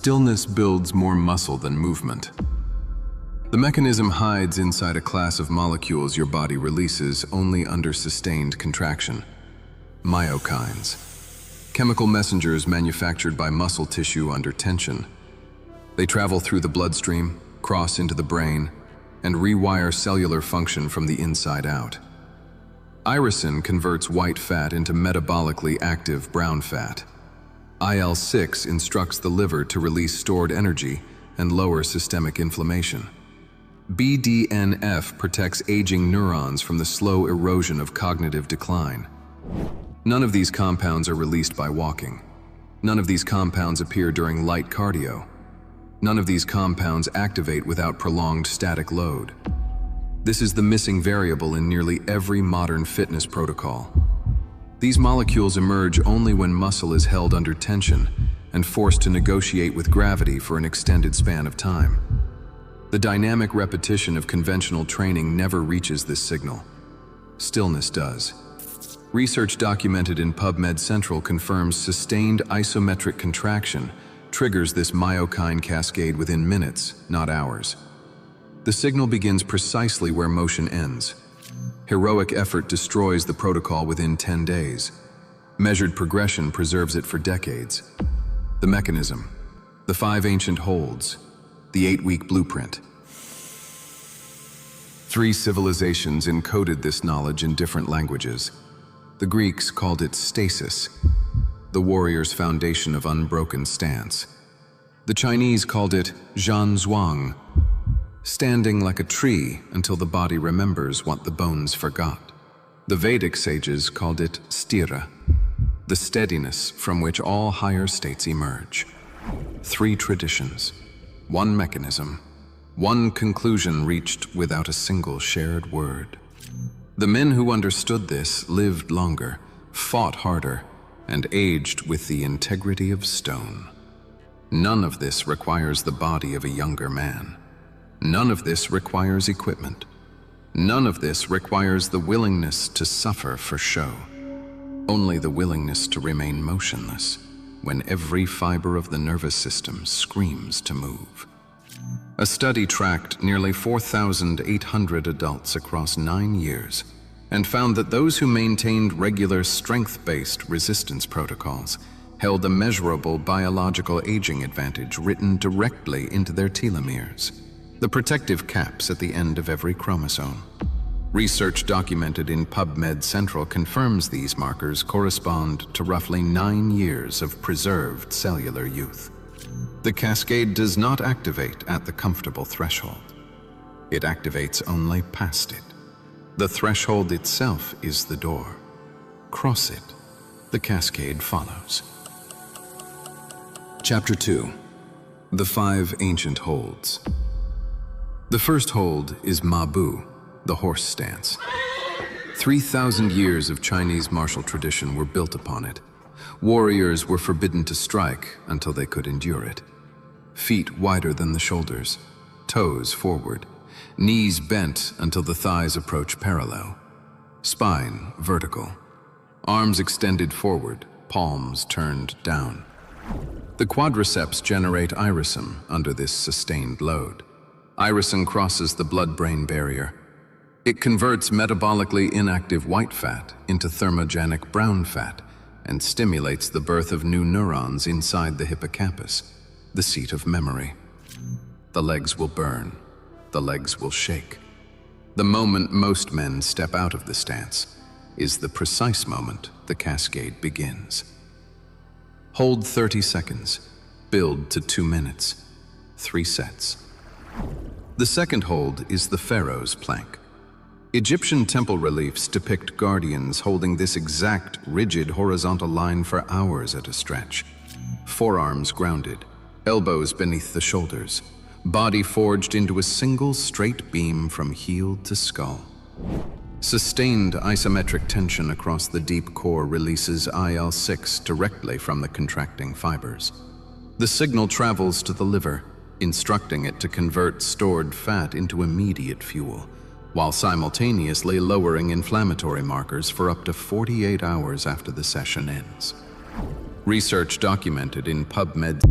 stillness builds more muscle than movement. The mechanism hides inside a class of molecules your body releases only under sustained contraction. Myokines. Chemical messengers manufactured by muscle tissue under tension. They travel through the bloodstream, cross into the brain, and rewire cellular function from the inside out. Irisin converts white fat into metabolically active brown fat. IL-6 instructs the liver to release stored energy and lower systemic inflammation. BDNF protects aging neurons from the slow erosion of cognitive decline. None of these compounds are released by walking. None of these compounds appear during light cardio. None of these compounds activate without prolonged static load. This is the missing variable in nearly every modern fitness protocol. These molecules emerge only when muscle is held under tension and forced to negotiate with gravity for an extended span of time. The dynamic repetition of conventional training never reaches this signal. Stillness does. Research documented in PubMed Central confirms sustained isometric contraction triggers this myokine cascade within minutes, not hours. The signal begins precisely where motion ends. Heroic effort destroys the protocol within 10 days. Measured progression preserves it for decades. The mechanism, the 5 ancient holds, the 8-week blueprint. 3 civilizations encoded this knowledge in different languages. The Greeks called it stasis, the warrior's foundation of unbroken stance. The Chinese called it zhanzhuang, standing like a tree until the body remembers what the bones forgot. The Vedic sages called it sthira, the steadiness from which all higher states emerge. 3 traditions, 1 mechanism, 1 conclusion reached without a single shared word. The men who understood this lived longer, fought harder, and aged with the integrity of stone. None of this requires the body of a younger man. None of this requires equipment. None of this requires the willingness to suffer for show. Only the willingness to remain motionless when every fiber of the nervous system screams to move. A study tracked nearly 4,800 adults across 9 years and found that those who maintained regular strength-based resistance protocols held a measurable biological aging advantage written directly into their telomeres, the protective caps at the end of every chromosome. Research documented in PubMed Central confirms these markers correspond to roughly 9 years of preserved cellular youth. The cascade does not activate at the comfortable threshold. It activates only past it. The threshold itself is the door. Cross it, the cascade follows. Chapter 2. The 5 Ancient Holds. The first hold is Ma Bu, the horse stance. 3,000 years of Chinese martial tradition were built upon it. Warriors were forbidden to strike until they could endure it. Feet wider than the shoulders, toes forward, knees bent until the thighs approach parallel, spine vertical, arms extended forward, palms turned down. The quadriceps generate irisin under this sustained load. Irisin crosses the blood-brain barrier. It converts metabolically inactive white fat into thermogenic brown fat and stimulates the birth of new neurons inside the hippocampus, the seat of memory. The legs will burn. The legs will shake. The moment most men step out of the stance is the precise moment the cascade begins. Hold 30 seconds. Build to 2 minutes. 3 sets. The second hold is the Pharaoh's plank. Egyptian temple reliefs depict guardians holding this exact, rigid horizontal line for hours at a stretch. Forearms grounded, elbows beneath the shoulders, body forged into a single straight beam from heel to skull. Sustained isometric tension across the deep core releases IL-6 directly from the contracting fibers. The signal travels to the liver, instructing it to convert stored fat into immediate fuel, while simultaneously lowering inflammatory markers for up to 48 hours after the session ends. Research documented in PubMed